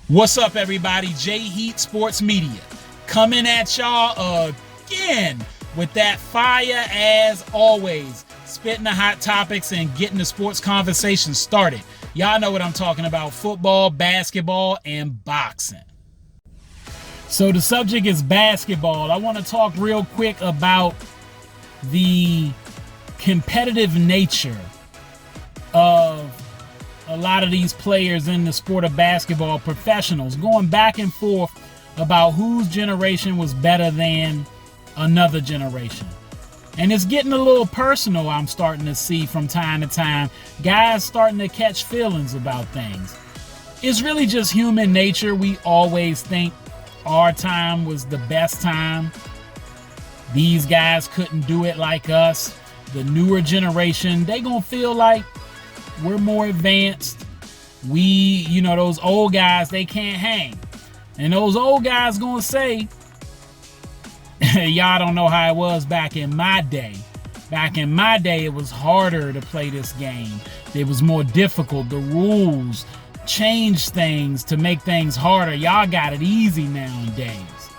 What's up, everybody? J Heat Sports Media coming at y'all again with that fire as always, spitting the hot topics and getting the sports conversation started. Y'all know what I'm talking about: football, basketball, and boxing. So the subject is basketball. I want to talk real quick about the competitive nature of a lot of these players in the sport of basketball, professionals, going back and forth about whose generation was better than another generation. And it's getting a little personal, I'm starting to see from time to time. Guys starting to catch feelings about things. It's really just human nature. We always think our time was the best time. These guys couldn't do it like us. The newer generation, they gonna feel like we're more advanced. Those old guys, they can't hang. And those old guys gonna say, y'all don't know how it was back in my day. Back in my day, it was harder to play this game. It was more difficult. The rules changed things to make things harder. Y'all got it easy nowadays.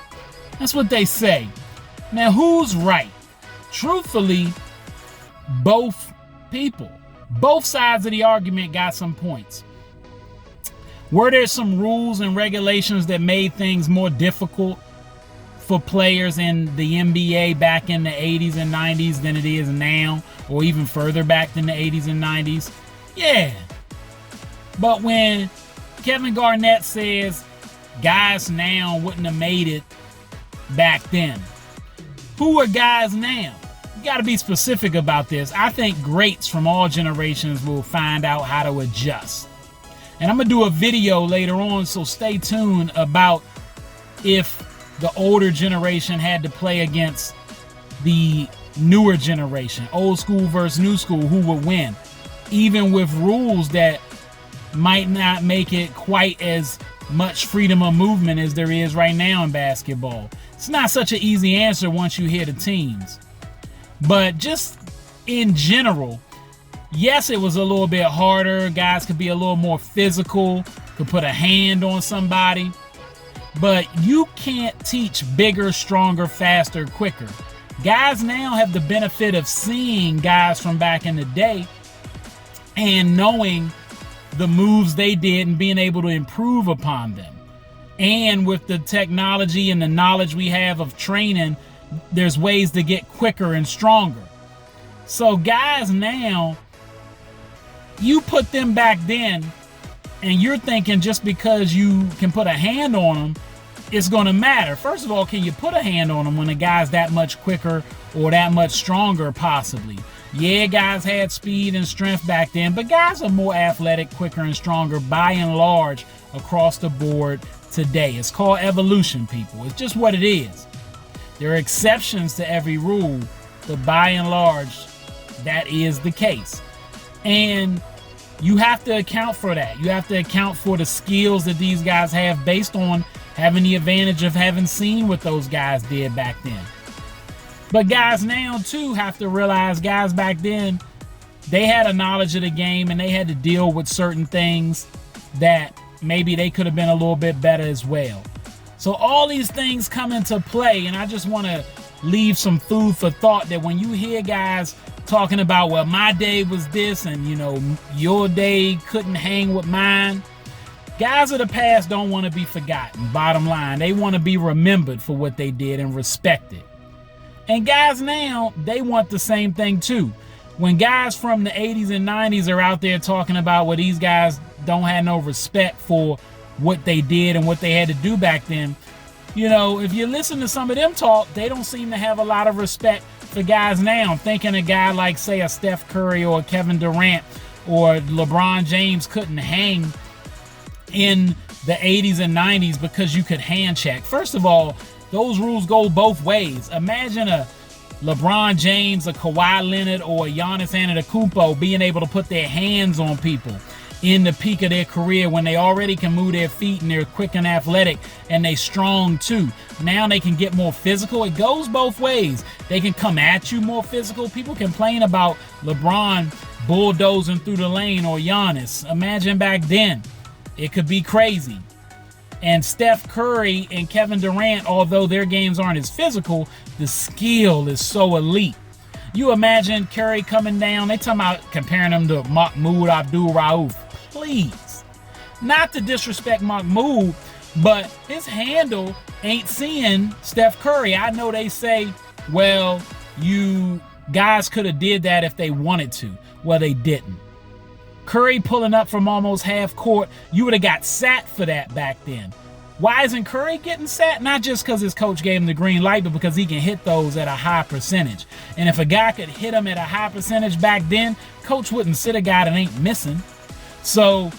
That's what they say. Now, who's right? Truthfully, both people. Both sides of the argument got some points. Were there some rules and regulations that made things more difficult for players in the NBA back in the 80s and 90s than it is now, or even further back than the 80s and 90s? Yeah. But when Kevin Garnett says guys now wouldn't have made it back then, who are guys now? You got to be specific about this. I think greats from all generations will find out how to adjust. And I'm going to do a video later on, so stay tuned about if the older generation had to play against the newer generation, old school versus new school, who would win, even with rules that might not make it quite as much freedom of movement as there is right now in basketball. It's not such an easy answer once you hear the teams. But just in general, yes, it was a little bit harder. Guys could be a little more physical, could put a hand on somebody. But you can't teach bigger, stronger, faster, quicker. Guys now have the benefit of seeing guys from back in the day and knowing the moves they did and being able to improve upon them. And with the technology and the knowledge we have of training, there's ways to get quicker and stronger. So guys now, you put them back then, and you're thinking just because you can put a hand on them, it's going to matter. First of all, can you put a hand on them when a guy's that much quicker or that much stronger, possibly? Yeah, guys had speed and strength back then, but guys are more athletic, quicker, and stronger by and large across the board today. It's called evolution, people. It's just what it is. There are exceptions to every rule, but by and large, that is the case. And you have to account for that. You have to account for the skills that these guys have based on having the advantage of having seen what those guys did back then. But guys now, too, have to realize guys back then, they had a knowledge of the game and they had to deal with certain things that maybe they could have been a little bit better as well. So all these things come into play, and I just want to leave some food for thought that when you hear guys talking about, well, my day was this and, your day couldn't hang with mine, guys of the past don't want to be forgotten. Bottom line, they want to be remembered for what they did and respected. And guys now, they want the same thing too. When guys from the 80s and 90s are out there talking about, well, these guys don't have no respect for what they did and what they had to do back then, if you listen to some of them talk, they don't seem to have a lot of respect for guys now. I'm thinking a guy like, say, a Steph Curry or a Kevin Durant or LeBron James couldn't hang in the 80s and 90s because you could hand check. First of all, those rules go both ways. Imagine a LeBron James, a Kawhi Leonard, or a Giannis Antetokounmpo being able to put their hands on people in the peak of their career when they already can move their feet and they're quick and athletic and they strong too. Now they can get more physical. It goes both ways. They can come at you more physical. People complain about LeBron bulldozing through the lane or Giannis. Imagine back then. It could be crazy. And Steph Curry and Kevin Durant, although their games aren't as physical, the skill is so elite. You imagine Curry coming down, they talking about comparing him to Mahmoud Abdul-Rauf. Please. Not to disrespect Mahmoud, but his handle ain't seeing Steph Curry. I know they say, well, you guys could have did that if they wanted to. Well, they didn't. Curry pulling up from almost half court, you would have got sat for that back then. Why isn't Curry getting sat? Not just because his coach gave him the green light, but because he can hit those at a high percentage. And if a guy could hit him at a high percentage back then, coach wouldn't sit a guy that ain't missing. So,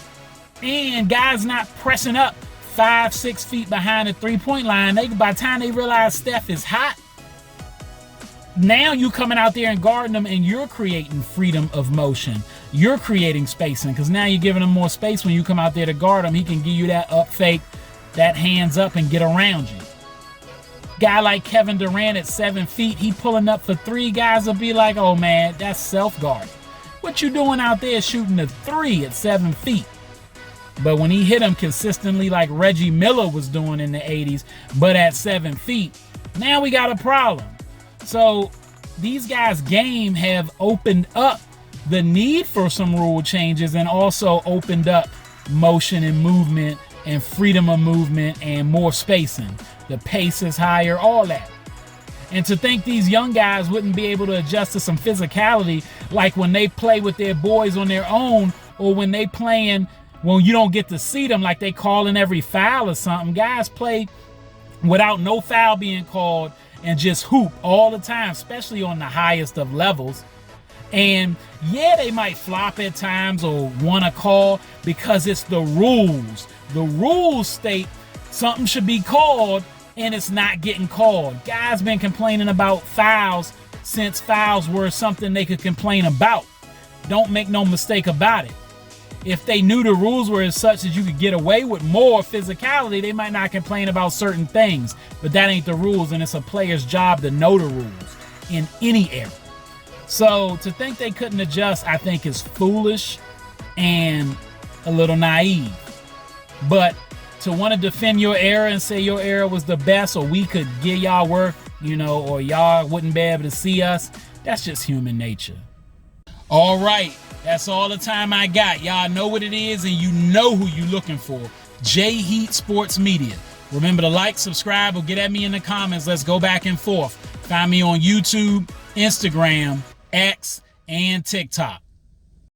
and guys not pressing up 5-6 feet behind the three-point line, by the time they realize Steph is hot, now you coming out there and guarding them, and you're creating freedom of motion. You're creating spacing, because now you're giving him more space. When you come out there to guard him, he can give you that up fake, that hands up, and get around you. Guy like Kevin Durant at 7 feet, he pulling up for three, guys will be like, oh man, that's self-guard. What you doing out there shooting a three at 7 feet? But when he hit him consistently like Reggie Miller was doing in the 80s, but at 7 feet, now we got a problem. So these guys' game have opened up the need for some rule changes, and also opened up motion and movement and freedom of movement and more spacing. The pace is higher, all that. And to think these young guys wouldn't be able to adjust to some physicality, like when they play with their boys on their own, or when they playing when you don't get to see them, like they calling every foul or something. Guys play without no foul being called and just hoop all the time, especially on the highest of levels. And yeah, they might flop at times or want to call because it's the rules. The rules state something should be called and it's not getting called. Guys been complaining about fouls since fouls were something they could complain about. Don't make no mistake about it. If they knew the rules were as such that you could get away with more physicality, they might not complain about certain things. But that ain't the rules, and it's a player's job to know the rules in any era. So to think they couldn't adjust, I think is foolish and a little naive. But to want to defend your era and say your era was the best, or we could give y'all work, or y'all wouldn't be able to see us, that's just human nature. All right, that's all the time I got. Y'all know what it is, and you know who you looking for. J Heat Sports Media. Remember to like, subscribe, or get at me in the comments. Let's go back and forth. Find me on YouTube, Instagram, X, and TikTok.